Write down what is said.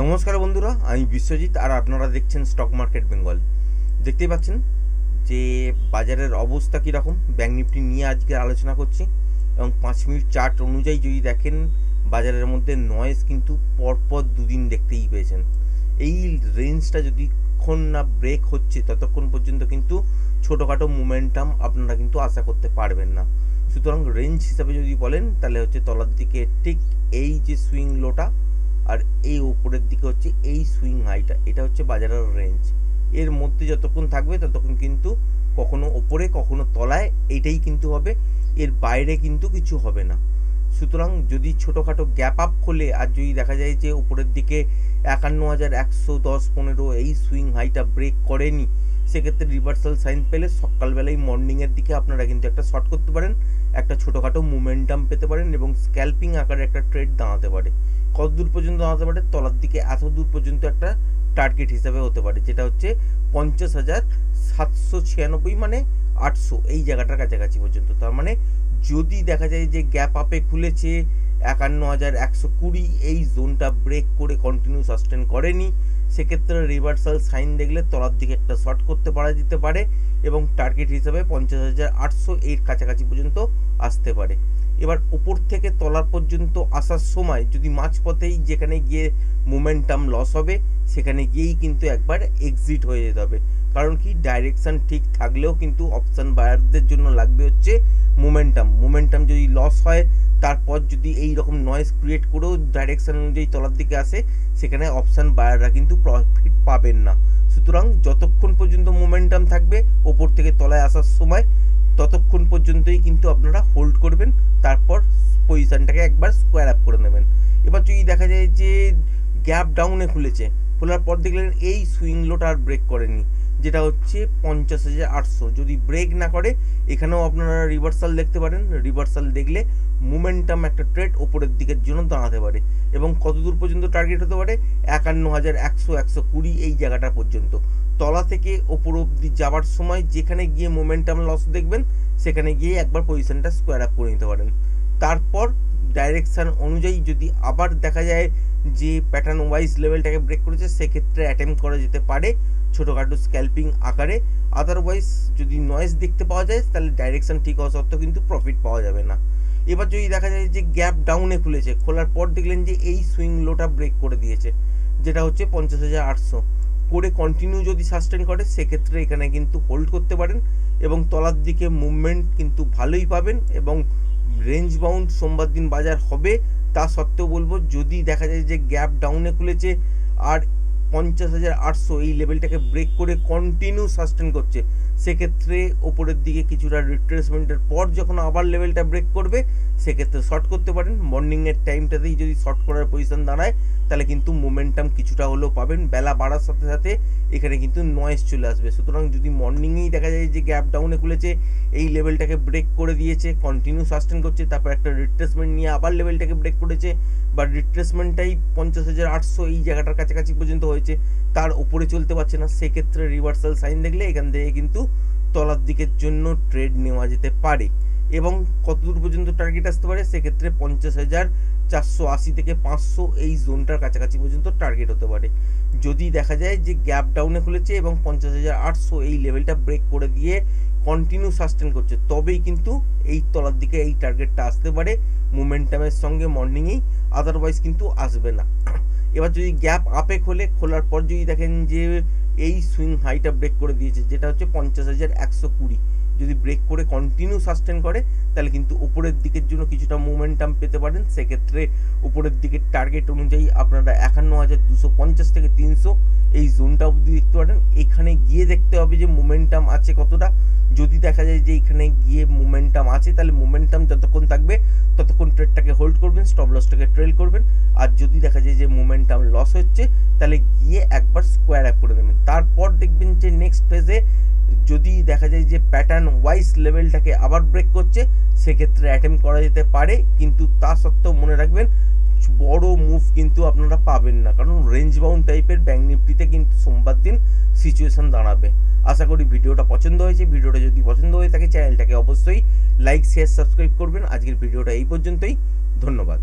নমস্কার বন্ধুরা, আমি বিশ্বজিৎ আর আপনারা দেখছেন স্টক মার্কেট বেঙ্গল। দেখতেই পাচ্ছেন যে বাজারের অবস্থা কীরকম। ব্যাঙ্ক নিফটি নিয়ে আজকে আলোচনা করছি এবং 5 মিনিট চার্ট অনুযায়ী যদি দেখেন বাজারের মধ্যে নয়েজ কিন্তু পরপর দুদিন দেখতেই পেয়েছেন। এই রেঞ্জটা যতক্ষণ না ব্রেক হচ্ছে ততক্ষণ পর্যন্ত কিন্তু ছোটোখাটো মোমেন্টাম আপনারা কিন্তু আশা করতে পারবেন না। সুতরাং রেঞ্জ হিসাবে যদি বলেন তাহলে হচ্ছে তলার দিকে ঠিক এই যে সুইং লোটা আর এই ওপরের দিকে হচ্ছে এই সুইং হাইটা, এটা হচ্ছে বাজারের রেঞ্জ। এর মধ্যে যতক্ষণ থাকবে ততক্ষণ কিন্তু কখনো ওপরে কখনো তলায়, এইটাই কিন্তু হবে, এর বাইরে কিন্তু কিছু হবে না। সুতরাং যদি ছোটোখাটো গ্যাপ আপ খোলে আর যদি দেখা যায় যে উপরের দিকে 51,110-15 এই সুইং হাইটা ব্রেক করেনি, সেক্ষেত্রে রিভার্সাল সাইন পেলে সকালবেলায় মর্নিংয়ের দিকে আপনারা কিন্তু একটা শর্ট করতে পারেন, একটা ছোটোখাটো মোমেন্টাম পেতে পারেন এবং স্ক্যাল্পিং আকারে একটা ট্রেড দাঁড়াতে পারে। কত দূর পর্যন্ত দাঁড়াতে পারে? তলার দিকে এত দূর পর্যন্ত একটা টার্গেট হিসাবে হতে পারে, যেটা হচ্ছে 50,796 মানে 800 এই জায়গাটার কাছাকাছি পর্যন্ত। তার মানে যদি দেখা যায় যে গ্যাপ আপে খুলেছে 51,120 এই জোনটা ব্রেক করে কন্টিনিউ সাস্টেন করেনি, সেক্ষেত্রে রিভার্সাল সাইন দেখলে তলার দিকে একটা শর্ট করতে পারা যেতে পারে এবং টার্গেট হিসাবে 50,800 এর কাছাকাছি পর্যন্ত আসতে পারে। এবার ওপর থেকে তলার পর্যন্ত আসার সময় যদি মাঝপথেই যেখানে গিয়ে মোমেন্টাম লস হবে সেখানে গিয়েই কিন্তু একবার এক্সিট হয়ে যেতে হবে। কারণ কি, ডাইরেকশান ঠিক থাকলেও কিন্তু অপশান বায়ারদের জন্য লাগবে হচ্ছে মোমেন্টাম যদি লস হয় তারপর যদি এই রকম নয়েজ ক্রিয়েট করেও ডাইরেকশান অনুযায়ী তলার দিকে আসে, সেখানে অপশান বায়াররা কিন্তু প্রফিট পাবেন না। সুতরাং যতক্ষণ পর্যন্ত মোমেন্টাম থাকবে ওপর থেকে তলায় আসার সময় ততক্ষণ পর্যন্তই কিন্তু আপনারা হোল্ড করবেন, তারপর পজিশানটাকে একবার স্কোয়ার আপ করে নেবেন। এবার যদি দেখা যায় যে গ্যাপ ডাউনে খুলেছে, খোলার পর দেখলেন এই সুইং লোটা আর ব্রেক করেনি, যেটা হচ্ছে 50,800, যদি ব্রেক না করে এখানেও আপনারা রিভার্সাল দেখতে পারেন। রিভার্সাল দেখলে মোমেন্টাম একটা ট্রেড ওপরের দিকের জন্য দাঁড়াতে পারে এবং কত দূর পর্যন্ত টার্গেট হতে পারে? 51,100-120 এই জায়গাটা পর্যন্ত। তলা থেকে ওপর অবধি যাওয়ার সময় যেখানে গিয়ে মোমেন্টাম লস দেখবেন সেখানে গিয়ে একবার পজিশনটা স্কোয়ার আপ করে নিতে পারেন। তারপর ডাইরেকশান অনুযায়ী যদি আবার দেখা যায় যে প্যাটার্ন ওয়াইজ লেভেলটাকে ব্রেক করেছে, সেক্ষেত্রে অ্যাটেম্প করা যেতে পারে ছোটোখাটো স্ক্যাল্পিং আকারে। আদারওয়াইজ যদি নয়েজ দেখতে পাওয়া যায় তাহলে ডাইরেকশান ঠিক হওয়া সত্ত্বেও কিন্তু প্রফিট পাওয়া যাবে না। এবার যদি দেখা যায় যে গ্যাপ ডাউনে খুলেছে, খোলার পর দেখলেন যে এই সুইং লোটা ব্রেক করে দিয়েছে, যেটা হচ্ছে 50,800 করে কন্টিনিউ যদি সাস্টেন করে, সেক্ষেত্রে এখানে কিন্তু হোল্ড করতে পারেন এবং তলার দিকে মুভমেন্ট কিন্তু ভালোই পাবেন এবং রেঞ্জ বাউন্ড সোমবার দিন বাজার হবে। তা সত্ত্বেও বলবো, যদি দেখা যায় যে গ্যাপ ডাউনে খুলেছে আর 50,800 এই লেভেলটাকে ব্রেক করে কন্টিনিউ সাস্টেন করছে, সেক্ষেত্রে ওপরের দিকে কিছুটা রিট্রেসমেন্টের পর যখন আবার লেভেলটা ব্রেক করবে সেক্ষেত্রে শর্ট করতে পারেন। মর্নিংয়ের টাইমটাতেই যদি শর্ট করার পজিশন দাঁড়ায় তাহলে কিন্তু মোমেন্টাম কিছুটা হলেও পাবেন। বেলা বাড়ার সাথে সাথে এখানে কিন্তু নয়েজ চলে আসবে। সুতরাং যদি মর্নিংয়েই দেখা যায় যে গ্যাপ ডাউনে খুলেছে, এই লেভেলটাকে ব্রেক করে দিয়েছে, কন্টিনিউ সাস্টেন করছে, তারপর একটা রিট্রেসমেন্ট নিয়ে আবার লেভেলটাকে ব্রেক করেছে, বা রিট্রেসমেন্টটাই 50,800 এই জায়গাটার কাছাকাছি পর্যন্ত হয়েছে, তার উপরে চলতে পারছে না, সেক্ষেত্রে রিভার্সাল সাইন দেখলে এখান থেকে কিন্তু তলার দিকের জন্য ট্রেড নেওয়া যেতে পারে। এবং কতদূর পর্যন্ত টার্গেট আসতে পারে? সেক্ষেত্রে 50,480 থেকে 500 এই জোনটার কাছাকাছি পর্যন্ত টার্গেট হতে পারে। যদি দেখা যায় যে গ্যাপ ডাউনে খুলেছে এবং 50,800 এই লেভেলটা ব্রেক করে দিয়ে কন্টিনিউ সাস্টেন করছে, তবেই কিন্তু এই তলার দিকে এই টার্গেটটা আসতে পারে মোমেন্টামের সঙ্গে মর্নিংয়েই, আদারওয়াইজ কিন্তু আসবে না। এবার যদি গ্যাপ আপে খোলার পর যদি দেখেন যে এই সুইং হাইটা ব্রেক করে দিয়েছে, যেটা হচ্ছে 50,120, যদি ব্রেক করে কন্টিনিউ সাস্টেন করে তাহলে কিন্তু উপরের দিকের জন্য কিছুটা মোমেন্টাম পেতে পারেন। সেক্ষেত্রে উপরের দিকের টার্গেট অনুযায়ী আপনারা 51,250 থেকে 300 এই জোনটা অবধি দেখতে পারেন। এখানে গিয়ে দেখতে হবে যে মোমেন্টাম আছে কতটা। যদি দেখা যায় যে এখানে গিয়ে মোমেন্টাম আছে তাহলে মোমেন্টাম যতক্ষণ থাকবে ততক্ষণ ট্রেডটাকে হোল্ড করবেন, স্টপ লসটাকে ট্রেল করবেন। আর যদি দেখা যায় যে মোমেন্টাম লস হচ্ছে তাহলে গিয়ে একবার স্কোয়ার আপ করে দেবেন। তারপর দেখবেন যে নেক্সট ফেজে যদি দেখা যায় যে প্যাটার্ন ওয়াইজ লেভেলটাকে আবার ব্রেক করছে, সেক্ষেত্রে অ্যাটেম্প করা যেতে পারে, কিন্তু তা সত্ত্বেও মনে রাখবেন বড় মুভ কিন্তু আপনারা পাবেন না, কারণ রেঞ্জ বাউন্ড টাইপের ব্যাঙ্ক নিফটিতে কিন্তু সোমবার দিন সিচুয়েশন দাঁড়াবে। আশা করি ভিডিওটা পছন্দ হয়েছে। ভিডিওটা যদি পছন্দ হয়ে থাকে চ্যানেলটাকে অবশ্যই লাইক, শেয়ার, সাবস্ক্রাইব করবেন। আজকের ভিডিওটা এই পর্যন্তই। ধন্যবাদ।